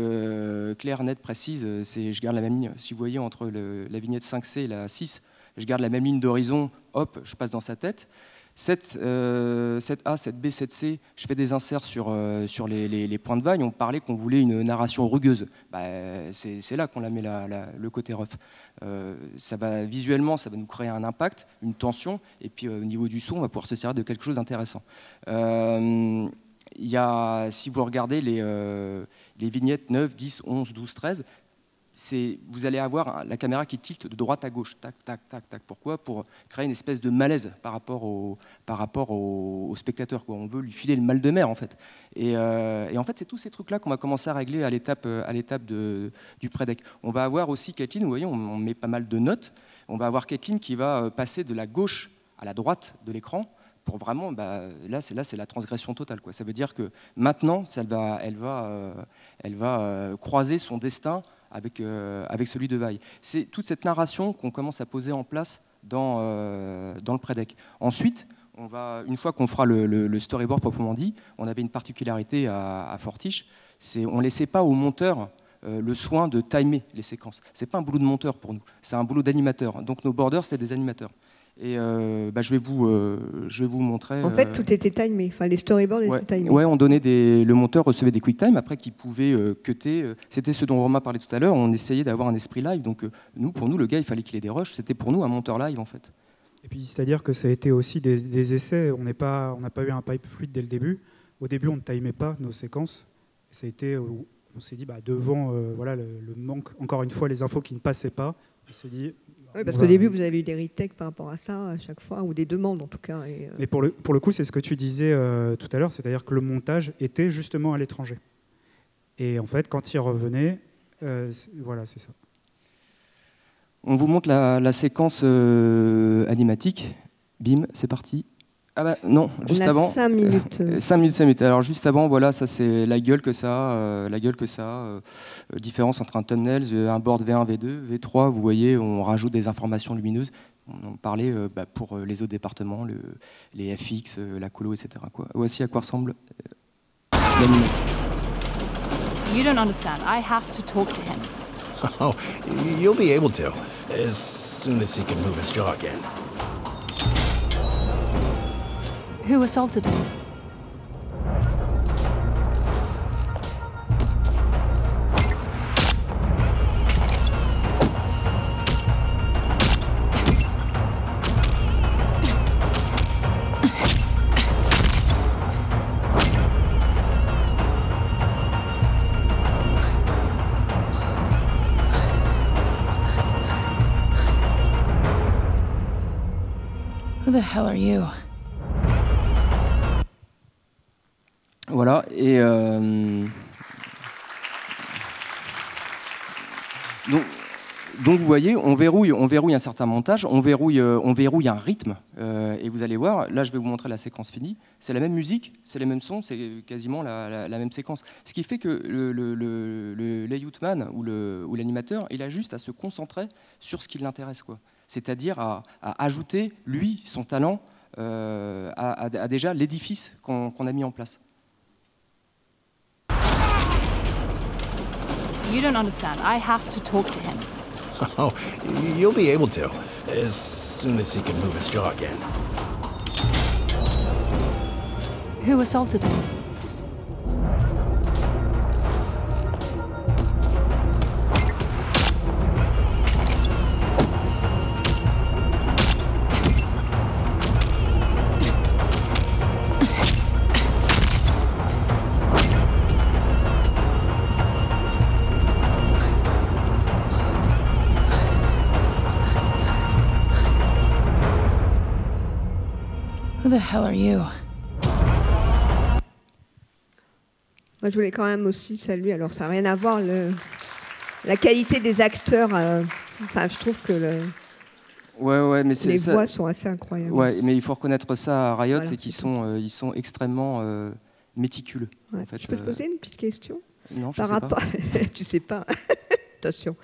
Speaker 3: claire, nette, précise, c'est je garde la même ligne. Si vous voyez entre la vignette 5C et la 6, je garde la même ligne d'horizon, hop, je passe dans sa tête. 7A, 7B, 7C, je fais des inserts sur les points de vague. On parlait qu'on voulait une narration rugueuse. C'est là qu'on la met le côté rough. Visuellement, ça va nous créer un impact, une tension, et puis au niveau du son, on va pouvoir se servir de quelque chose d'intéressant. Si vous regardez les vignettes 9, 10, 11, 12, 13, vous allez avoir la caméra qui tilte de droite à gauche. Tac, tac, tac, tac. Pourquoi ? Pour créer une espèce de malaise par rapport au spectateur, quoi. On veut lui filer le mal de mer, en fait. Et en fait, c'est tous ces trucs-là qu'on va commencer à régler à l'étape du pré-deck. On va avoir aussi Caitlyn, vous voyez, on met pas mal de notes. On va avoir Caitlyn qui va passer de la gauche à la droite de l'écran. Pour vraiment, là c'est la transgression totale, quoi. Ça veut dire que maintenant, elle va croiser son destin avec celui de Vi. C'est toute cette narration qu'on commence à poser en place dans le pré-deck. Ensuite, une fois qu'on fera le storyboard proprement dit, on avait une particularité à Fortiche, on ne laissait pas au monteur le soin de timer les séquences. Ce n'est pas un boulot de monteur pour nous, c'est un boulot d'animateur. Donc nos borders, c'est des animateurs. Et je vais vous montrer.
Speaker 2: En fait, tout était timé. Enfin, les storyboards étaient timés.
Speaker 3: Ouais, on donnait le monteur recevait des quick time après qu'il pouvait cutter. C'était ce dont Romain parlait tout à l'heure. On essayait d'avoir un esprit live. Donc pour nous, le gars, il fallait qu'il ait des rushs. C'était pour nous un monteur live en fait.
Speaker 4: Et puis c'est-à-dire que ça a été aussi des essais. On n'a pas eu un pipe fluide dès le début. Au début, on ne timait pas nos séquences. Et ça a été, on s'est dit devant le manque. Encore une fois, les infos qui ne passaient pas. On s'est dit.
Speaker 2: Oui, parce qu'au début, vous avez eu des retakes par rapport à ça à chaque fois, ou des demandes en tout cas.
Speaker 4: Mais pour le coup, c'est ce que tu disais tout à l'heure, c'est-à-dire que le montage était justement à l'étranger. Et en fait, quand il revenait, voilà, c'est ça.
Speaker 3: On vous montre la séquence animatique. Bim, c'est parti. Ah non, juste avant.
Speaker 2: 5 minutes.
Speaker 3: 5 minutes. Alors juste avant, voilà, ça c'est la gueule que ça a. Différence entre un tunnel, un board V1, V2, V3. Vous voyez, on rajoute des informations lumineuses. On en parlait pour les autres départements, les FX, la colo, etc. Quoi. Voici à quoi ressemble l'anime.
Speaker 9: You don't understand. I have to talk to him.
Speaker 10: Oh, you'll be able to, as soon as he can move his jaw again.
Speaker 9: Who assaulted him? Who the hell are you?
Speaker 3: Voilà, et donc vous voyez, on verrouille un certain montage, on verrouille un rythme, et vous allez voir, là je vais vous montrer la séquence finie, c'est la même musique, c'est les mêmes sons, c'est quasiment la même séquence. Ce qui fait que le layoutman ou l'animateur, il a juste à se concentrer sur ce qui l'intéresse, quoi. C'est-à-dire à ajouter, lui, son talent, à déjà l'édifice qu'on a mis en place.
Speaker 9: You don't understand. I have to talk to him.
Speaker 10: Oh, you'll be able to, as soon as he can move his jaw again.
Speaker 9: Who assaulted him?
Speaker 11: the hell are you?
Speaker 2: Moi, je voulais quand même aussi saluer, alors ça n'a rien à voir, la qualité des acteurs. Enfin, je trouve que
Speaker 3: Ouais, mais
Speaker 2: les voix sont assez incroyables.
Speaker 3: Ouais, mais il faut reconnaître ça à Riot,
Speaker 2: Voilà,
Speaker 3: c'est qu'ils sont, ils sont extrêmement méticuleux.
Speaker 2: Ouais.
Speaker 3: En fait,
Speaker 2: Je peux te poser une petite question?
Speaker 3: Non, je
Speaker 2: par
Speaker 3: sais
Speaker 2: rapport...
Speaker 3: pas.
Speaker 2: Tu sais pas. Attention.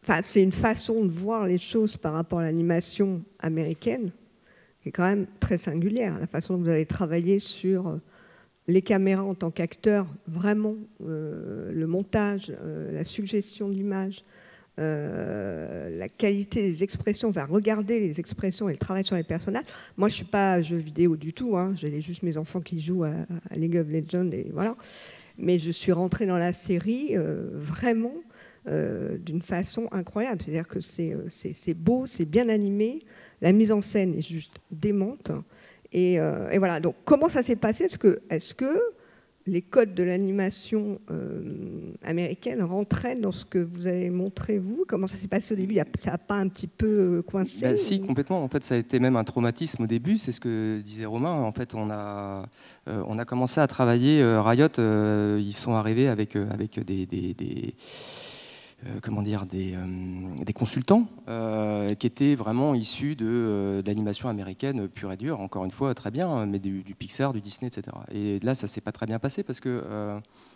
Speaker 2: Enfin, c'est une façon de voir les choses par rapport à l'animation américaine qui est quand même très singulière. La façon dont vous avez travaillé sur les caméras en tant qu'acteurs, vraiment, le montage, la suggestion d'image, la qualité des expressions, enfin, regarder les expressions et le travail sur les personnages. Moi, je ne suis pas jeu vidéo du tout, hein. J'ai juste mes enfants qui jouent à League of Legends, et voilà. Mais je suis rentrée dans la série vraiment d'une façon incroyable. C'est-à-dire que c'est beau, c'est bien animé, la mise en scène est juste démente. Et voilà, donc comment ça s'est passé? Est-ce que les codes de l'animation américaine rentraient dans ce que vous avez montré, vous? Comment ça s'est passé au début? Ça n'a pas un petit peu coincé?
Speaker 3: Bah, si, complètement. En fait, ça a été même un traumatisme au début. C'est ce que disait Romain. En fait, on a commencé à travailler. Riot, ils sont arrivés avec des consultants qui étaient vraiment issus de l'animation américaine pure et dure, encore une fois très bien, mais du Pixar, du Disney, etc. Et là, ça s'est pas très bien passé parce que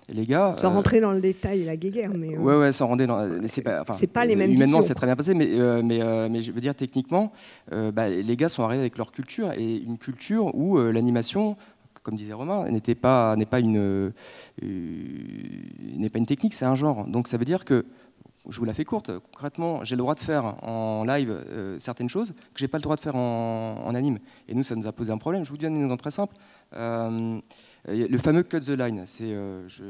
Speaker 3: les gars...
Speaker 2: Sans rentrer dans le détail, la guéguerre, mais...
Speaker 3: Ouais, sans rentrer dans... C'est
Speaker 2: pas les mêmes
Speaker 3: humainement,
Speaker 2: visions.
Speaker 3: c'est très bien passé, mais je veux dire, techniquement, les gars sont arrivés avec leur culture, et une culture où l'animation... comme disait Romain, n'est pas une technique, c'est un genre. Donc ça veut dire que, je vous la fais courte, concrètement, j'ai le droit de faire en live certaines choses que j'ai pas le droit de faire en anime. Et nous, ça nous a posé un problème. Je vous donne un exemple très simple. Le fameux cut the line.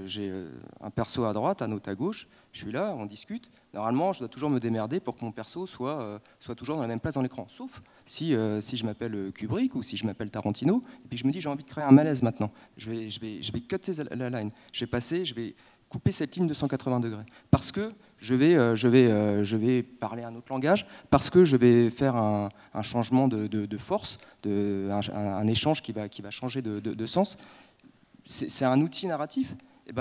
Speaker 3: J'ai un perso à droite, un autre à gauche. Je suis là, on discute. Normalement, je dois toujours me démerder pour que mon perso soit toujours dans la même place dans l'écran. Sauf si je m'appelle Kubrick ou si je m'appelle Tarantino, et puis je me dis j'ai envie de créer un malaise maintenant. Je vais cutter la line. Je vais couper cette ligne de 180 degrés. Parce que je vais parler un autre langage, parce que je vais faire un changement de force, un échange qui va changer de sens. C'est un outil narratif. Et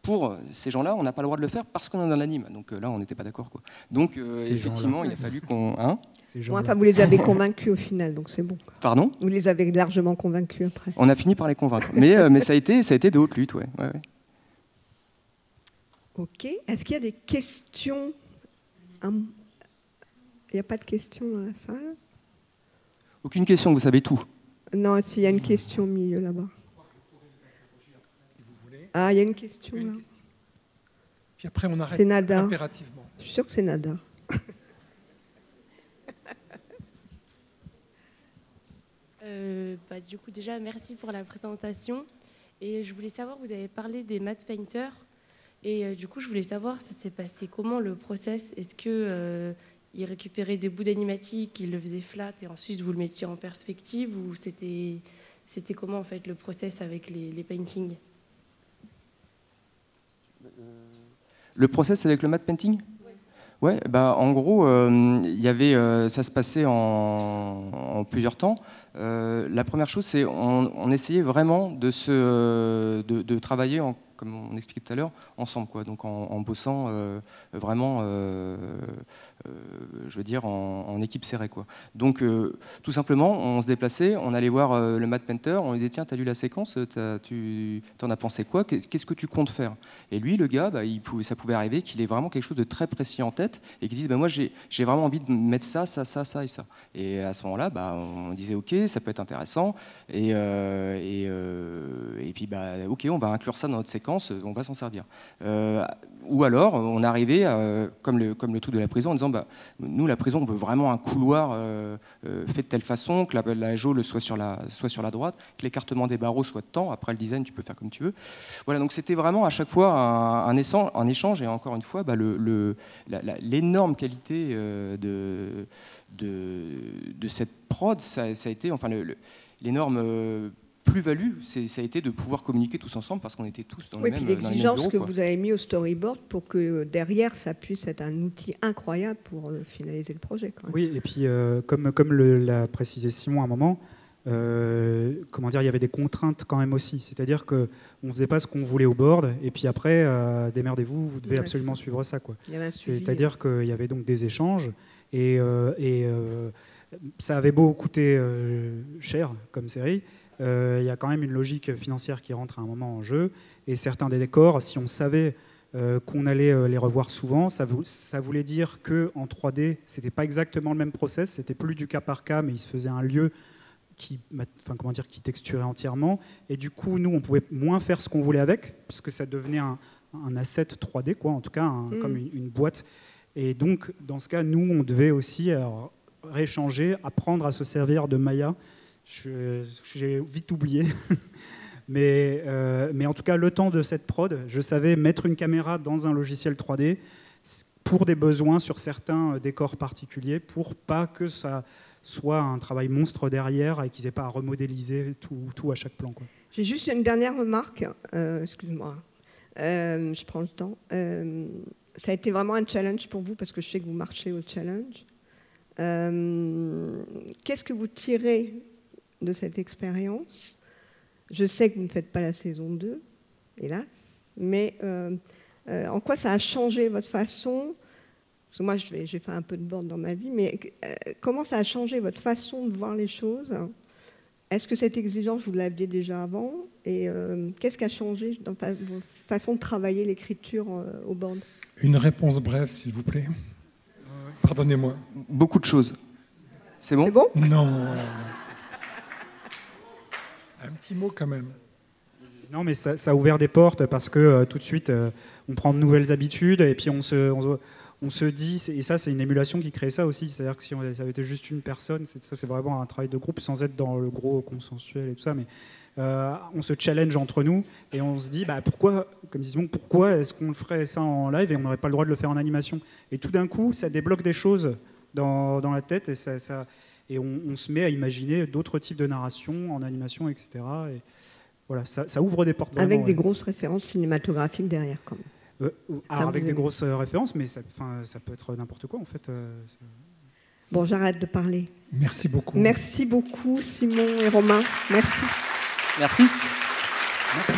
Speaker 3: pour ces gens-là, on n'a pas le droit de le faire parce qu'on est dans l'anime. Donc là, on n'était pas d'accord, quoi. Donc effectivement, il a fallu qu'on...
Speaker 2: Enfin, vous les avez convaincus au final, donc c'est bon.
Speaker 3: Pardon?
Speaker 2: Vous les avez largement convaincus après.
Speaker 3: On a fini par les convaincre. Mais ça a été de haute lutte, ouais.
Speaker 2: Ok. Est-ce qu'il y a des questions? Il n'y a pas de questions dans la salle?
Speaker 3: Aucune question, vous savez tout.
Speaker 2: Non, s'il y a une question au milieu là-bas. Ah, il y a une question là.
Speaker 1: Puis après, on arrête
Speaker 2: c'est Nada.
Speaker 1: impérativement.
Speaker 2: Je suis sûre que c'est Nada.
Speaker 12: Du coup, déjà, merci pour la présentation. Et je voulais savoir, vous avez parlé des matte painters. Et du coup, je voulais savoir, ça s'est passé comment le process? Est-ce qu'ils récupéraient des bouts d'animatique, ils le faisaient flat et ensuite vous le mettiez en perspective? Ou c'était comment en fait le process avec les paintings?
Speaker 3: Le process avec le matte painting? Ouais, en gros, ça se passait en plusieurs temps. La première chose, c'est on essayait vraiment de travailler, comme on expliquait tout à l'heure, ensemble, quoi. Donc en bossant vraiment, je veux dire, en équipe serrée, quoi. Donc tout simplement, on se déplaçait, on allait voir le matte painter, on lui disait tiens, t'as lu la séquence, t'en as pensé quoi? Qu'est-ce que tu comptes faire? Et lui, le gars, ça pouvait arriver qu'il ait vraiment quelque chose de très précis en tête et qu'il dise moi j'ai vraiment envie de mettre ça et ça. Et à ce moment-là, on disait ok, ça peut être intéressant et puis ok, on va inclure ça dans notre séquence, on va s'en servir. Ou alors on arrivait comme le truc de la prison en disant nous la prison on veut vraiment un couloir fait de telle façon que la geôle soit sur la droite, que l'écartement des barreaux soit de temps. Après le design tu peux faire comme tu veux. Voilà, donc c'était vraiment à chaque fois un échange et encore une fois l'énorme qualité de cette prod, ça a été l'énorme plus-value, ça a été de pouvoir communiquer tous ensemble parce qu'on était tous dans le même bureau.
Speaker 2: Oui, puis l'exigence que vous avez mis au storyboard pour que derrière, ça puisse être un outil incroyable pour finaliser le projet. Quand même.
Speaker 4: Oui, et puis comme l'a précisé Simon à un moment, comment dire, il y avait des contraintes quand même aussi. C'est-à-dire qu'on ne faisait pas ce qu'on voulait au board, et puis après, démerdez-vous, vous devez absolument suivre ça. C'est-à-dire qu'il y avait donc des échanges, et ça avait beau coûter cher comme série, il y a quand même une logique financière qui rentre à un moment en jeu, et certains des décors, si on savait qu'on allait les revoir souvent, ça voulait dire qu'en 3D, c'était pas exactement le même process, c'était plus du cas par cas, mais il se faisait un lieu qui texturait entièrement, et du coup, nous, on pouvait moins faire ce qu'on voulait avec, puisque ça devenait un asset 3D, quoi, en tout cas, comme une boîte. Et donc, dans ce cas, nous, on devait aussi rééchanger, apprendre à se servir de Maya. J'ai vite oublié. mais en tout cas, le temps de cette prod, je savais mettre une caméra dans un logiciel 3D pour des besoins sur certains décors particuliers, pour pas que ça soit un travail monstre derrière et qu'ils n'aient pas à remodéliser tout à chaque plan, quoi.
Speaker 2: J'ai juste une dernière remarque. Excuse-moi. Je prends le temps. Ça a été vraiment un challenge pour vous parce que je sais que vous marchez au challenge. Qu'est-ce que vous tirez de cette expérience? Je sais que vous ne faites pas la saison 2, hélas, mais en quoi ça a changé votre façon? Parce que moi, j'ai fait un peu de board dans ma vie, mais comment ça a changé votre façon de voir les choses? Est-ce que cette exigence, vous l'aviez déjà avant? Et qu'est-ce qui a changé dans votre façon de travailler l'écriture au board?
Speaker 1: Une réponse brève, s'il vous plaît. Pardonnez-moi.
Speaker 3: Beaucoup de choses. C'est bon?
Speaker 2: C'est bon?
Speaker 1: Non. Un petit mot quand même.
Speaker 4: Non, mais ça a ouvert des portes parce que tout de suite, on prend de nouvelles habitudes et puis on se dit, et ça c'est une émulation qui crée ça aussi, c'est-à-dire que si ça avait été juste une personne, ça c'est vraiment un travail de groupe sans être dans le gros consensuel et tout ça, mais on se challenge entre nous et on se dit pourquoi, comme disait Simon, pourquoi est-ce qu'on ferait ça en live et on n'aurait pas le droit de le faire en animation? Et tout d'un coup, ça débloque des choses dans la tête et on se met à imaginer d'autres types de narration en animation, etc. Et voilà, ça ouvre des portes.
Speaker 2: Avec des grosses références cinématographiques derrière, quand même.
Speaker 4: Alors avec des grosses références, mais ça peut être n'importe quoi en fait.
Speaker 2: Bon, j'arrête de parler.
Speaker 1: Merci beaucoup.
Speaker 2: Merci beaucoup Simon et Romain. Merci.
Speaker 3: Merci.
Speaker 4: Merci.